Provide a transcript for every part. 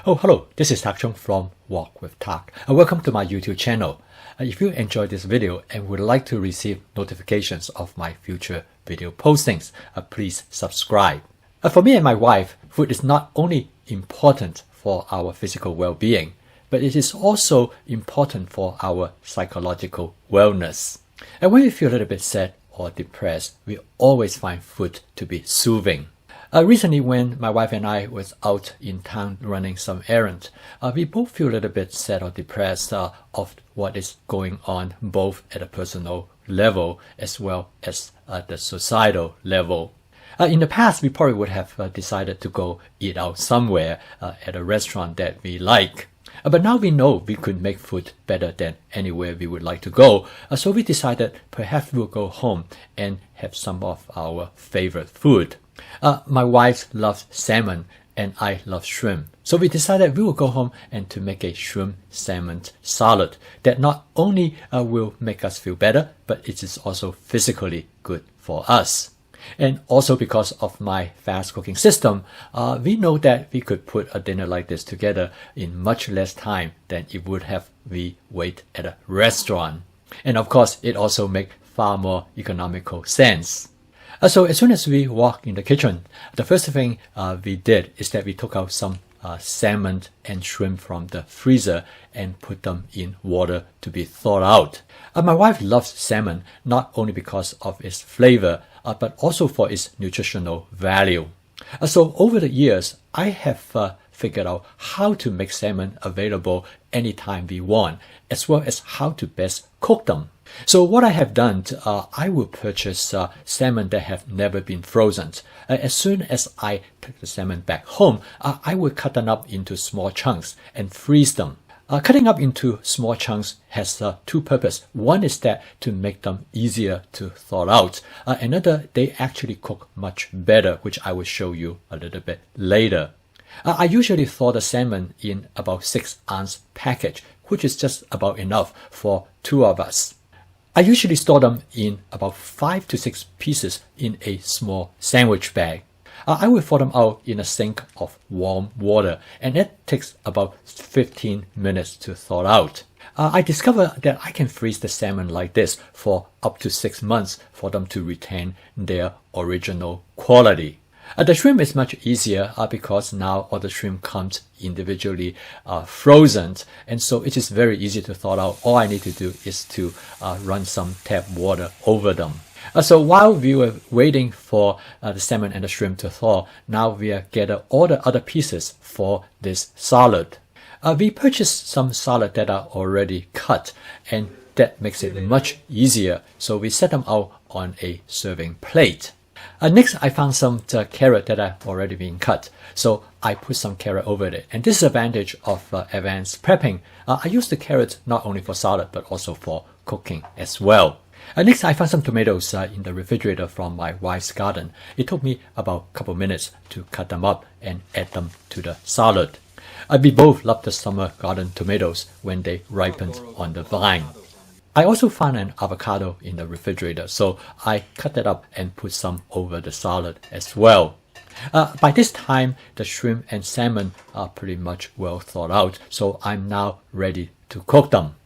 Oh, hello, this is Tak Chung from Walk with Tak. Welcome to my YouTube channel. If you enjoyed this video and would like to receive notifications of my future video postings, please subscribe. For me and my wife, food is not only important for our physical well-being, but it is also important for our psychological wellness. And when we feel a little bit sad or depressed, we always find food to be soothing. Recently, when my wife and I was out in town running some errands, we both feel a little bit sad or depressed of what is going on, both at a personal level as well as at the societal level. In the past, we probably would have decided to go eat out somewhere at a restaurant that we like. But now we know we could make food better than anywhere we would like to go. So we decided perhaps we'll go home and have some of our favorite food. My wife loves salmon and I love shrimp. So we decided we will go home and to make a shrimp salmon salad that not only will make us feel better, but it is also physically good for us. And also because of my fast cooking system, we know that we could put a dinner like this together in much less time than it would have we wait at a restaurant. And of course, it also makes far more economical sense. So as soon as we walk in the kitchen, the first thing we did is that we took out some salmon and shrimp from the freezer and put them in water to be thawed out. My wife loves salmon not only because of its flavor, but also for its nutritional value. So over the years, I have figured out how to make salmon available anytime we want, as well as how to best cook them. So what I have done, I will purchase salmon that have never been frozen. As soon as I take the salmon back home, I will cut them up into small chunks and freeze them. Cutting up into small chunks has two purposes. One is that to make them easier to thaw out. Another, they actually cook much better, which I will show you a little bit later. I usually thaw the salmon in about 6-ounce package, which is just about enough for 2 of us. I usually store them in about 5 to 6 pieces in a small sandwich bag. I will thaw them out in a sink of warm water, and it takes about 15 minutes to thaw out. I discovered that I can freeze the salmon like this for up to 6 months for them to retain their original quality. The shrimp is much easier because now all the shrimp comes individually frozen, and so it is very easy to thaw out. All I need to do is to run some tap water over them. So while we were waiting for the salmon and the shrimp to thaw, now we are gathering all the other pieces for this salad. We purchased some salad that are already cut, and that makes it much easier. So we set them out on a serving plate. Next, I found some carrot that are already been cut. So I put some carrot over it. And this is the advantage of advanced prepping. I use the carrots not only for salad, but also for cooking as well. Next, I found some tomatoes in the refrigerator from my wife's garden. It took me about a couple minutes to cut them up and add them to the salad. We both love the summer garden tomatoes when they ripen on the vine. I also found an avocado in the refrigerator, so I cut that up and put some over the salad as well. By this time, the shrimp and salmon are pretty much well thawed out, so I'm now ready to cook them.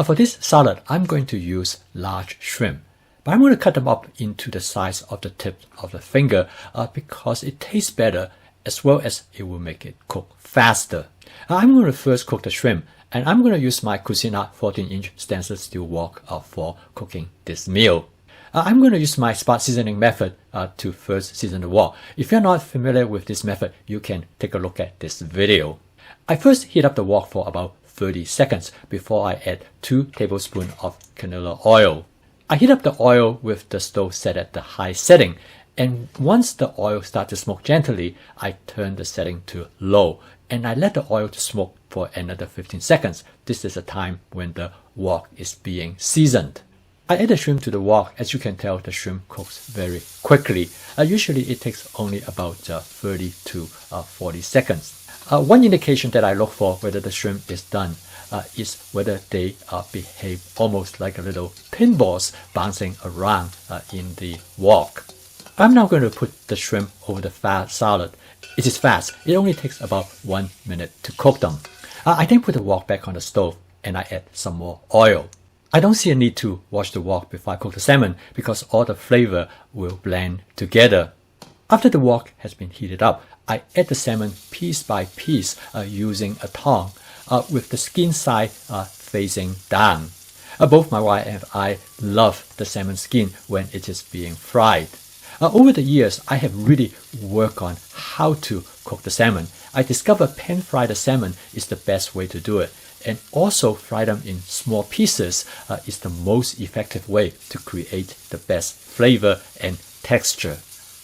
For this salad, I'm going to use large shrimp, but I'm going to cut them up into the size of the tip of the finger because it tastes better as well as it will make it cook faster. I'm going to first cook the shrimp, and I'm going to use my Cucina 14-inch stainless steel wok for cooking this meal. I'm going to use my spot seasoning method to first season the wok. If you're not familiar with this method, you can take a look at this video. I first heat up the wok for about 30 seconds before I add 2 tablespoons of canola oil. I heat up the oil with the stove set at the high setting, and once the oil starts to smoke gently, I turn the setting to low, and I let the oil to smoke for another 15 seconds. This is the time when the wok is being seasoned. I add the shrimp to the wok. As you can tell, the shrimp cooks very quickly. Usually it takes only about 30 to 40 seconds. One indication that I look for whether the shrimp is done is whether they behave almost like a little pinballs bouncing around in the wok. I'm now going to put the shrimp over the salad It is fast. It only takes about 1 minute to cook them. I then put the wok back on the stove and I add some more oil. I don't see a need to wash the wok before I cook the salmon because all the flavor will blend together. After the wok has been heated up, I add the salmon piece by piece using a tongue with the skin side facing down. Both my wife and I love the salmon skin when it is being fried. Over the years, I have really worked on how to cook the salmon. I discovered pan-fry the salmon is the best way to do it, and also fry them in small pieces is the most effective way to create the best flavor and texture.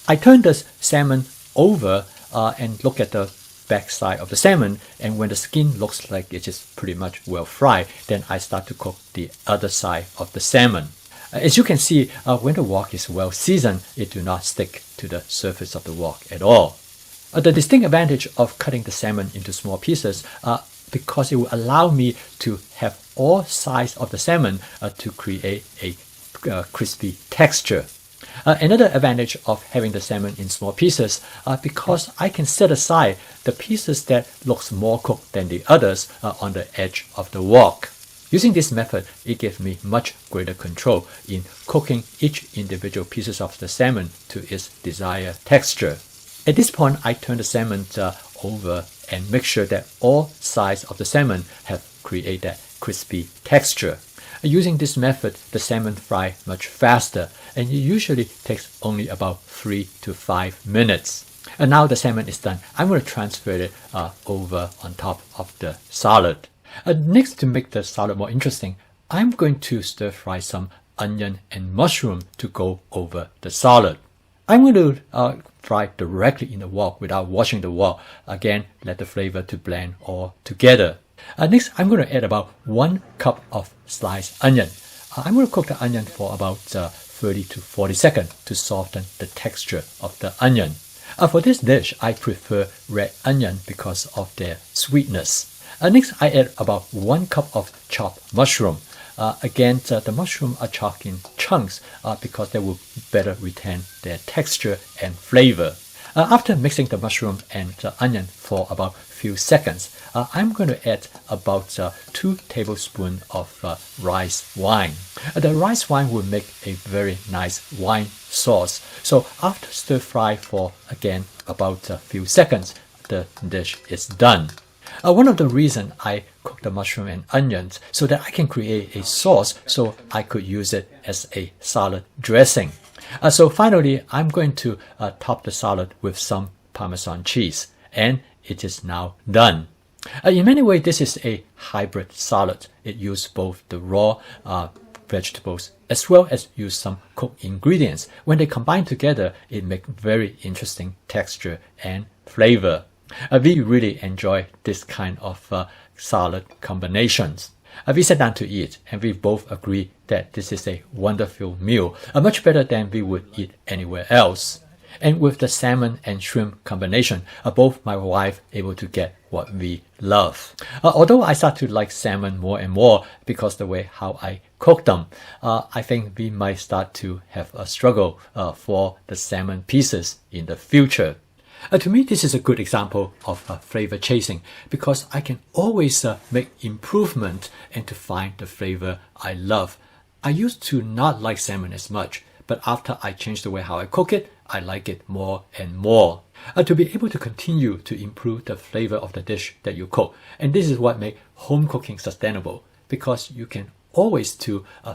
I turn the salmon over and look at the back side of the salmon, and when the skin looks like it is pretty much well fried, then I start to cook the other side of the salmon. As you can see, when the wok is well seasoned, it do not stick to the surface of the wok at all. The distinct advantage of cutting the salmon into small pieces because it will allow me to have all sides of the salmon to create a crispy texture. Another advantage of having the salmon in small pieces because I can set aside the pieces that looks more cooked than the others on the edge of the wok. Using this method, it gives me much greater control in cooking each individual pieces of the salmon to its desired texture. At this point, I turn the salmon over and make sure that all sides of the salmon have created that crispy texture. Using this method, the salmon fry much faster, and it usually takes only about 3 to 5 minutes. And now the salmon is done. I'm going to transfer it over on top of the salad. Next, to make the salad more interesting, I'm going to stir fry some onion and mushroom to go over the salad. I'm going to fry directly in the wok without washing the wok. Again, let the flavor to blend all together. Next, I'm going to add about 1 cup of sliced onion. I'm going to cook the onion for about 30 to 40 seconds to soften the texture of the onion. For this dish, I prefer red onion because of their sweetness. Next, I add about 1 cup of chopped mushroom. Again, the mushroom are chopped in chunks because they will better retain their texture and flavor. After mixing the mushroom and the onion for about few seconds, I'm going to add about 2 tablespoons of rice wine. The rice wine will make a very nice wine sauce. So after stir fry for again about a few seconds, the dish is done. One of the reasons I cook the mushroom and onions so that I can create a sauce so I could use it as a salad dressing. So finally, I'm going to top the salad with some parmesan cheese, and it is now done. In many ways, this is a hybrid salad. It uses both the raw vegetables as well as use some cooked ingredients. When they combine together, it makes very interesting texture and flavor. We really enjoy this kind of salad combinations. We sat down to eat, and we both agree that this is a wonderful meal, much better than we would eat anywhere else. And with the salmon and shrimp combination, both my wife able to get what we love. Although I start to like salmon more and more because the way how I cook them, I think we might start to have a struggle for the salmon pieces in the future. To me, this is a good example of flavor chasing because I can always make improvement and to find the flavor I love. I used to not like salmon as much, but after I changed the way how I cook it, I like it more and more. To be able to continue to improve the flavor of the dish that you cook, and this is what makes home cooking sustainable because you can always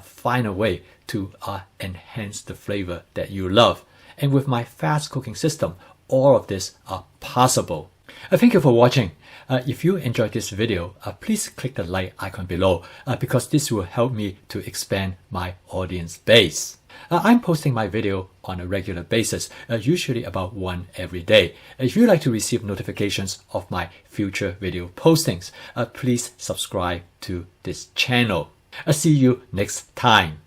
find a way to enhance the flavor that you love. And with my fast cooking system, all of this are possible. Thank you for watching. If you enjoyed this video, please click the like icon below because this will help me to expand my audience base. I'm posting my video on a regular basis, usually about 1 every day. If you'd like to receive notifications of my future video postings, please subscribe to this channel. See you next time.